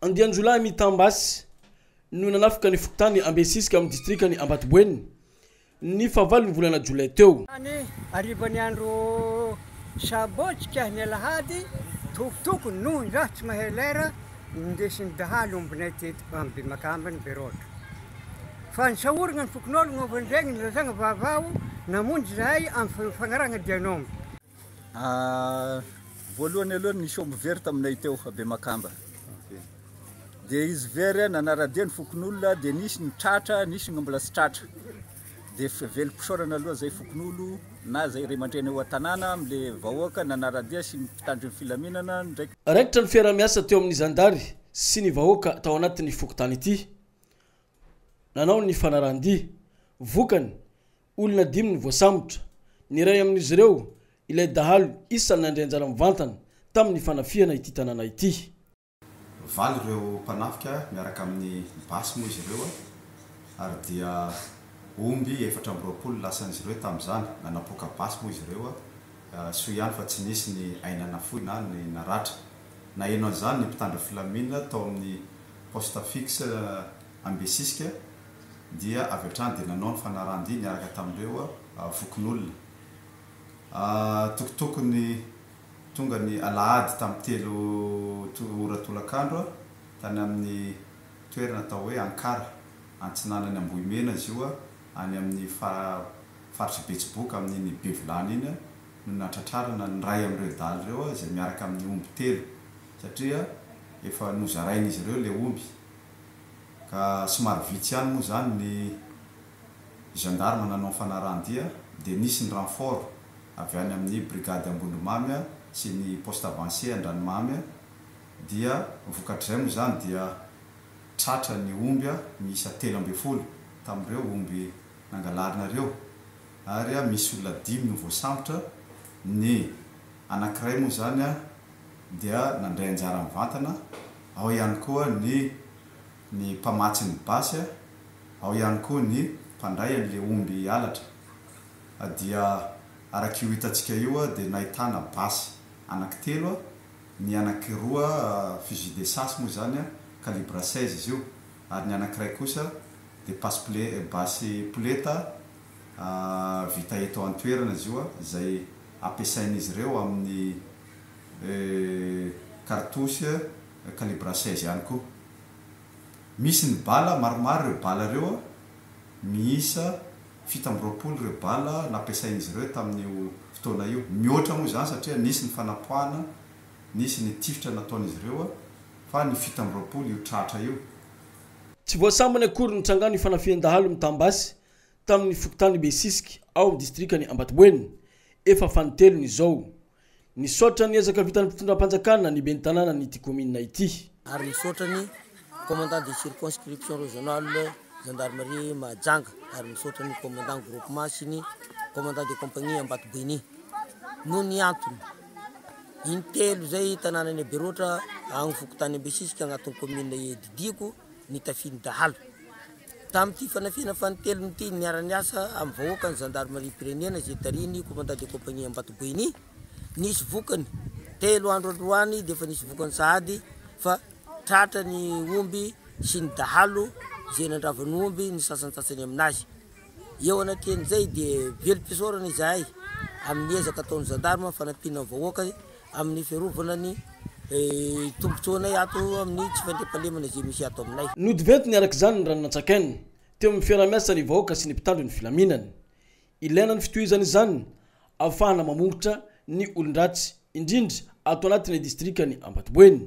andian Jula mitambas no nanafika ny fokotany ambesisika amin'ny distrikany Ambatoboeny ny favalo ny volana Jolay teo. Ani arivany andro sabotsika ny Alahady tokotoko no raha tsy mahay lera ndesiny dahalo ombinay teto amin'ny Bemakamba ny Berotra. Fa ny sahoragna ny fokon'ologno vandraigny ny lazagna vaovao namonjy zahay amin'ny fagnaragna dianomby. Voalohany aloha nisy omby very taminay teo a Bemakamba. Dia izy very nanaradia ny fokon'olona dia nisy ny tratra, nisy ny mbola sy tratra. Dia velom-pisaorana aloha zay fokon'olo na zay ray aman-dreny eo an-tanàna amin'ilay vahoaka nanaradia sy ny mpitandro ny filaminana ndraiky. Raikitra ny fiara-miasa teo amin'ny zandary sy ny vahoaka tao anatin'ny fokotany ity. Nanao ny fanarandia, vokany, olona 5 ny voasambotra. Ny ray amin'izy ireo ilay dahalo isany nandrianjara mivantana tamin'ny fanafihana ity tanàna ity. Valy ireo mpanafika miaraka amin'ny basy moa izy ireo ary dia omby 420 lasan'izy ireo tamin'izany nanapoka basy moa izy ireo soa ihany fa tsy nisy ny ainana fohy na ny naratra. Na eno an'izany ny mpitandro filaminana tao amin'ny poste fixe Ambesisika dia avy hatrany dia nanao ny fanarandia niaraka tamin'ireo fokon'olona. Tokotokony tonga ny Alahady tamin'ny 3 ora tolakandro tany amin'ny toerana atao hoe Ankara antsinanany Ambohimena izy io any amin'ny faritsy Betsiboka amin'ny Bevilany iny no natratrarana ny ray amin'ireo daly ireo izay miaraka amin'ny omby 3 satria efa nozarainy izy ireo le omby. Ka somary vitsy ihany moa zany ny gendarme nanao fanarandia dia nisy ny renfort avy any amin'ny brigade Ambondromamy sy ny poste avancé Andranomamy dia vokatrizay moa zany dia tratra ny omby miisa 13 tamin'ireo omby nangalarina ary misy olona 5 no voasambotra. Ny anankiray moa zany dia nandray anjara mivantana, ao ihany koa ny mpamatsy ny basy, ao ihany koa ny mpandray an'ilay omby halatra. Dia araka io hitantsika io dia nahitana basy anankitelo, ny anankiroa fusil d'essence moa zany calibre 16 izy io ary ny anankiray kosa dia basy pleta vita eto an-toerana izy io izay ampiasain'izy ireo amin'ny cartouche calibre 16 ihany koa. Misy ny bala maromaro ireo bala ireo miisa 720 ireo bala nampiasain'izy ireo tamin'io fotoana io. Mihoatra moa zany satria nisy ny fanapohana, nisy ny tifitra nataon'izy ireo fa ny 720 io tratra io. Tsy voasambany akory ny trangano fanafihan-dahalo mitambasy tamin'ny fokotany Besisika ao distrikany Ambatoboeny efa fanitelo ny zao. Nisaotra ny ezaka vitan'ny mpitondram-panjakana ny ben'ny tanàna n'ity commune ity. Ary nisaotra commandant de circonscription régionale gendarmerie Mahajanga ary nisaotra ny commandant groupement sy ny commandant de compagnie Ambatoboeny. No ny antony intelo zay tanànany Berotra agny fokotany Ambesisika agnatin'ny commune didiko ny tafiny dahalo. Tamin'ity fanafihana fanitelo n'ity niara-niasa amin'ny vahoaka ny gendarmerie pirenena zay tariny commandant de compagnie Ambatoboeny. Nisy vokany 3 andro androany dia efa nisy vokany sahady fa tratra ny omby sy ny dahalo zay nandravany omby ny sasantsasany aminazy. Eo anatin'izay dia velom-pisaorana izahay amin'ny ezaka ataon'ny gendarme fanampina ny vahoaka amin'ny fiarovana ny tombotsoanay ato amin'ny tsy fandriam-pahalemana zay misy ato aminay. Nodivety niaraka izany ny ranonantsakainy teo amin'ny fiara-miasa ny vahoaka sy ny mpitandro ny filaminany. Ilaina ny fitohizana izany ahafahana mamongotra ny olon-dratsy indrindra ato anatin'ny distrikany Ambatoboeny.